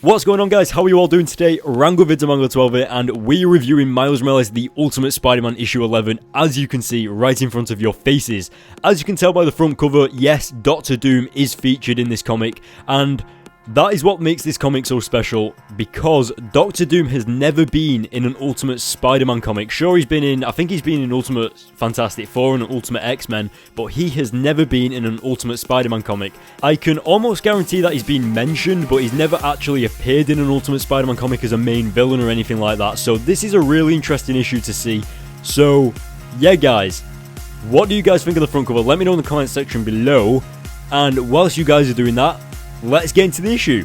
What's going on, guys? How are you all doing today? RangoVids12 here, and we're reviewing Miles Morales The Ultimate Spider-Man issue 11, as you can see right in front of your faces. As you can tell by the front cover, yes, Dr. Doom is featured in this comic, and that is what makes this comic so special, because Dr. Doom has never been in an Ultimate Spider-Man comic. Sure, I think he's been in Ultimate Fantastic Four and Ultimate X-Men, but he has never been in an Ultimate Spider-Man comic. I can almost guarantee that he's been mentioned, but he's never actually appeared in an Ultimate Spider-Man comic as a main villain or anything like that, so this is a really interesting issue to see. So, yeah guys, what do you guys think of the front cover? Let me know in the comment section below, and whilst you guys are doing that, let's get into the issue.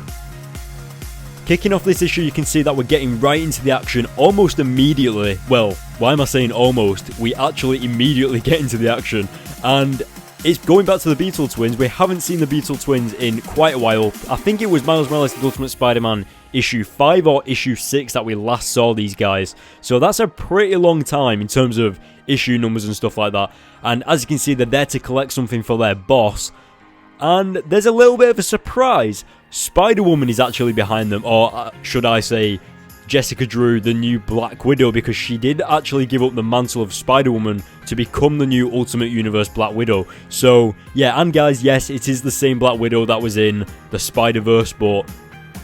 Kicking off this issue, you can see that we're getting right into the action almost immediately. Well, why am I saying almost? We actually immediately get into the action. And it's going back to the Beetle Twins. We haven't seen the Beetle Twins in quite a while. I think it was Miles Morales The Ultimate Spider-Man issue 5 or issue 6 that we last saw these guys. So that's a pretty long time in terms of issue numbers and stuff like that. And as you can see, they're there to collect something for their boss. And there's a little bit of a surprise. Spider-Woman is actually behind them, or should I say Jessica Drew, the new Black Widow, because she did actually give up the mantle of Spider-Woman to become the new Ultimate Universe Black Widow. So, yeah, and guys, yes, it is the same Black Widow that was in the Spider-Verse, but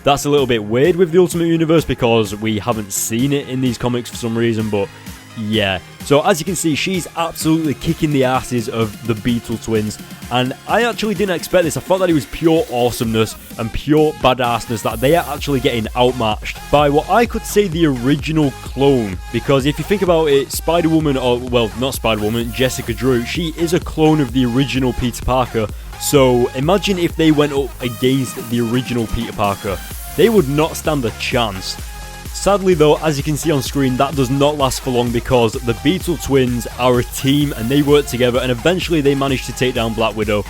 that's a little bit weird with the Ultimate Universe because we haven't seen it in these comics for some reason, but yeah. So as you can see, she's absolutely kicking the asses of the Beetle Twins, and I actually didn't expect this. I thought that it was pure awesomeness and pure badassness, that they are actually getting outmatched by what I could say the original clone, because if you think about it, Spider-Woman, or well, not Spider-Woman, Jessica Drew, she is a clone of the original Peter Parker. So imagine if they went up against the original Peter Parker. They would not stand a chance. Sadly though, as you can see on screen, that does not last for long because the Beetle Twins are a team and they work together, and eventually they manage to take down Black Widow.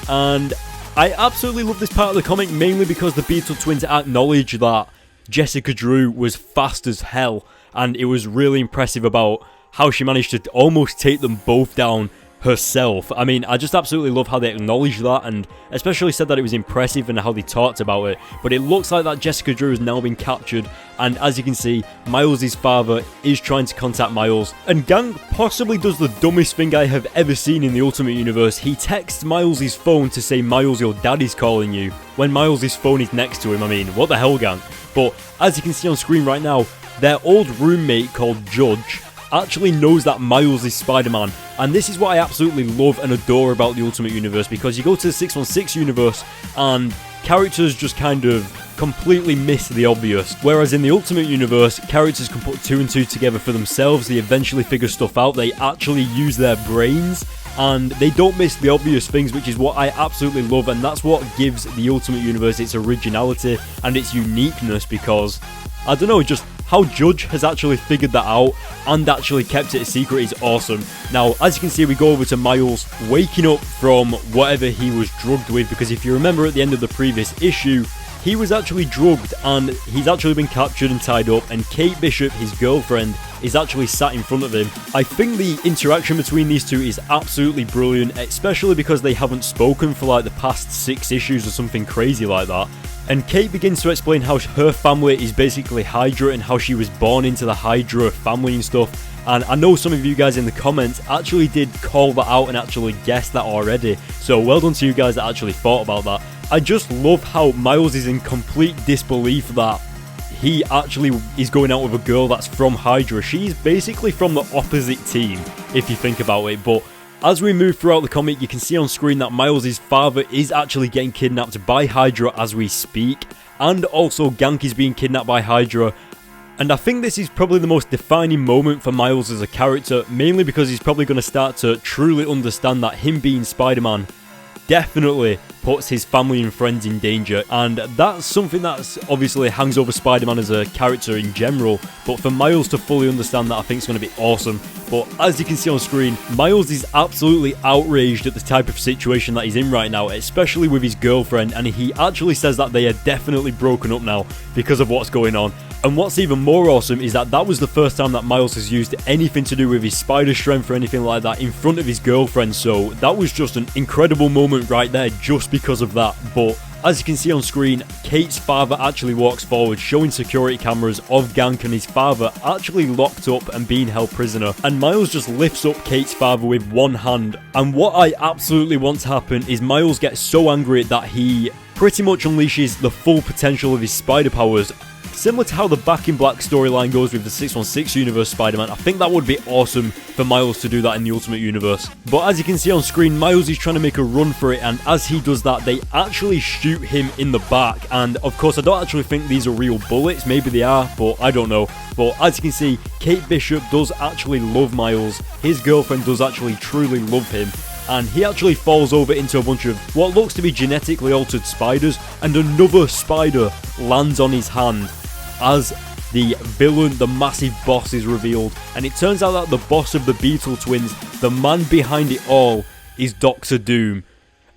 And I absolutely love this part of the comic, mainly because the Beetle Twins acknowledge that Jessica Drew was fast as hell, and it was really impressive about how she managed to almost take them both down herself. I mean, I just absolutely love how they acknowledged that, and especially said that it was impressive and how they talked about it. But it looks like that Jessica Drew has now been captured, and as you can see, Miles' father is trying to contact Miles, and Gang possibly does the dumbest thing I have ever seen in the Ultimate Universe. He texts Miles' phone to say, "Miles, your daddy's calling you," when Miles' phone is next to him. I mean, what the hell, Gang? But as you can see on screen right now, their old roommate called Judge actually knows that Miles is Spider-Man, and this is what I absolutely love and adore about the Ultimate Universe, because you go to the 616 universe and characters just kind of completely miss the obvious, whereas in the Ultimate Universe, characters can put 2 and 2 together for themselves. They eventually figure stuff out, they actually use their brains, and they don't miss the obvious things, which is what I absolutely love, and that's what gives the Ultimate Universe its originality and its uniqueness, because I don't know, just how Judge has actually figured that out and actually kept it a secret is awesome. Now, as you can see, we go over to Miles waking up from whatever he was drugged with, because if you remember at the end of the previous issue, he was actually drugged and he's actually been captured and tied up, and Kate Bishop, his girlfriend, is actually sat in front of him. I think the interaction between these two is absolutely brilliant, especially because they haven't spoken for like the past 6 issues or something crazy like that. And Kate begins to explain how her family is basically Hydra and how she was born into the Hydra family and stuff. And I know some of you guys in the comments actually did call that out and actually guessed that already. So well done to you guys that actually thought about that. I just love how Miles is in complete disbelief that he actually is going out with a girl that's from Hydra. She's basically from the opposite team, if you think about it. But as we move throughout the comic, you can see on screen that Miles' father is actually getting kidnapped by Hydra as we speak, and also Gank is being kidnapped by Hydra. And I think this is probably the most defining moment for Miles as a character, mainly because he's probably going to start to truly understand that him being Spider-Man definitely puts his family and friends in danger, and that's something that's obviously hangs over Spider-Man as a character in general, but for Miles to fully understand that, I think it's going to be awesome. But as you can see on screen, Miles is absolutely outraged at the type of situation that he's in right now, especially with his girlfriend, and he actually says that they are definitely broken up now because of what's going on. And what's even more awesome is that that was the first time that Miles has used anything to do with his spider strength or anything like that in front of his girlfriend, so that was just an incredible moment right there just because of that. But As you can see on screen, Kate's father actually walks forward, showing security cameras of Gank and his father actually locked up and being held prisoner. And Miles just lifts up Kate's father with one hand. And what I absolutely want to happen is Miles gets so angry that he pretty much unleashes the full potential of his spider powers. Similar to how the Back in Black storyline goes with the 616 Universe Spider-Man, I think that would be awesome for Miles to do that in the Ultimate Universe. But as you can see on screen, Miles is trying to make a run for it, and as he does that, they actually shoot him in the back. And of course, I don't actually think these are real bullets. Maybe they are, but I don't know. But as you can see, Kate Bishop does actually love Miles. His girlfriend does actually truly love him. And he actually falls over into a bunch of what looks to be genetically altered spiders, and another spider lands on his hand as the villain, the massive boss, is revealed. And it turns out that the boss of the Beetle twins, the man behind it all, is Doctor Doom.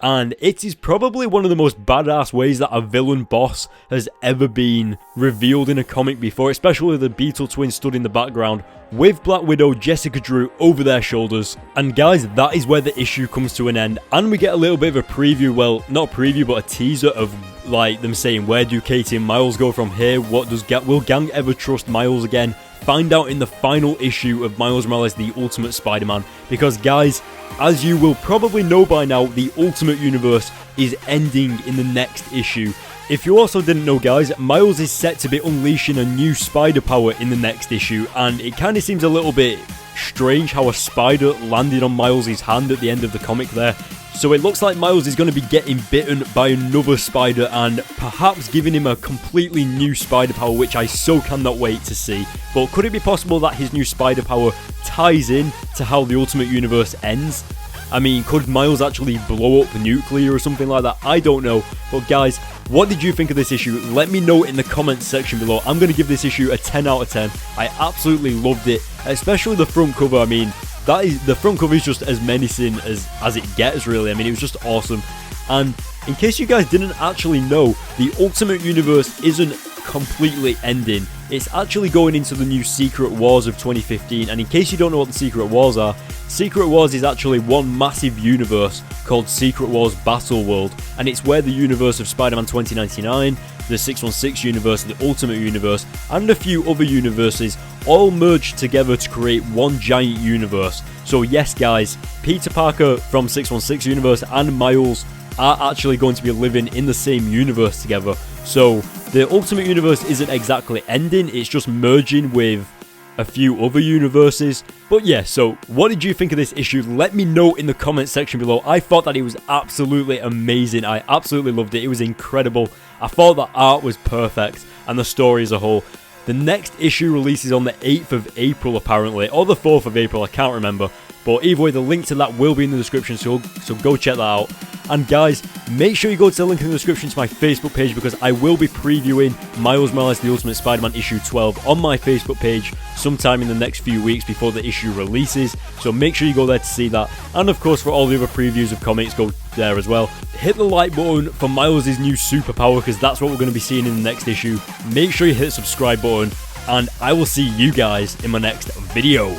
And it is probably one of the most badass ways that a villain boss has ever been revealed in a comic before, especially the Beetle twins stood in the background with Black Widow, Jessica Drew over their shoulders. And guys, that is where the issue comes to an end, and we get a little bit of a preview, well, not a preview, but a teaser of like them saying, where do Katie and Miles go from here? What does will Gang ever trust Miles again? Find out in the final issue of Miles Morales, the Ultimate Spider-Man. Because guys, as you will probably know by now, the Ultimate Universe is ending in the next issue. If you also didn't know, guys, Miles is set to be unleashing a new spider power in the next issue, and it kind of seems a little bit strange how a spider landed on Miles' hand at the end of the comic there. So it looks like Miles is going to be getting bitten by another spider and perhaps giving him a completely new spider power, which I so cannot wait to see. But could it be possible that his new spider power ties in to how the Ultimate Universe ends? I mean, could Miles actually blow up nuclear or something like that? I don't know. But guys, what did you think of this issue? Let me know in the comments section below. I'm going to give this issue a 10 out of 10. I absolutely loved it, especially the front cover. I mean, the front cover is just as menacing as it gets, really. I mean, it was just awesome. And in case you guys didn't actually know, the Ultimate Universe isn't completely ending. It's actually going into the new Secret Wars of 2015. And in case you don't know what the Secret Wars are, Secret Wars is actually one massive universe called Secret Wars Battle World, and it's where the universe of Spider-Man 2099, the 616 universe, the Ultimate Universe, and a few other universes all merge together to create one giant universe. So yes guys, Peter Parker from 616 universe and Miles are actually going to be living in the same universe together. So the Ultimate Universe isn't exactly ending, it's just merging with a few other universes. But yeah, so what did you think of this issue? Let me know in the comment section below. I thought that it was absolutely amazing. I absolutely loved it. It was incredible. I thought the art was perfect and the story as a whole. The next issue releases on the 8th of April apparently, or the 4th of April, I can't remember. But either way, the link to that will be in the description, so go check that out. And guys, make sure you go to the link in the description to my Facebook page, because I will be previewing Miles Morales The Ultimate Spider-Man issue 12 on my Facebook page sometime in the next few weeks before the issue releases. So make sure you go there to see that. And of course, for all the other previews of comics, go there as well. Hit the like button for Miles' new superpower, because that's what we're going to be seeing in the next issue. Make sure you hit the subscribe button, and I will see you guys in my next video.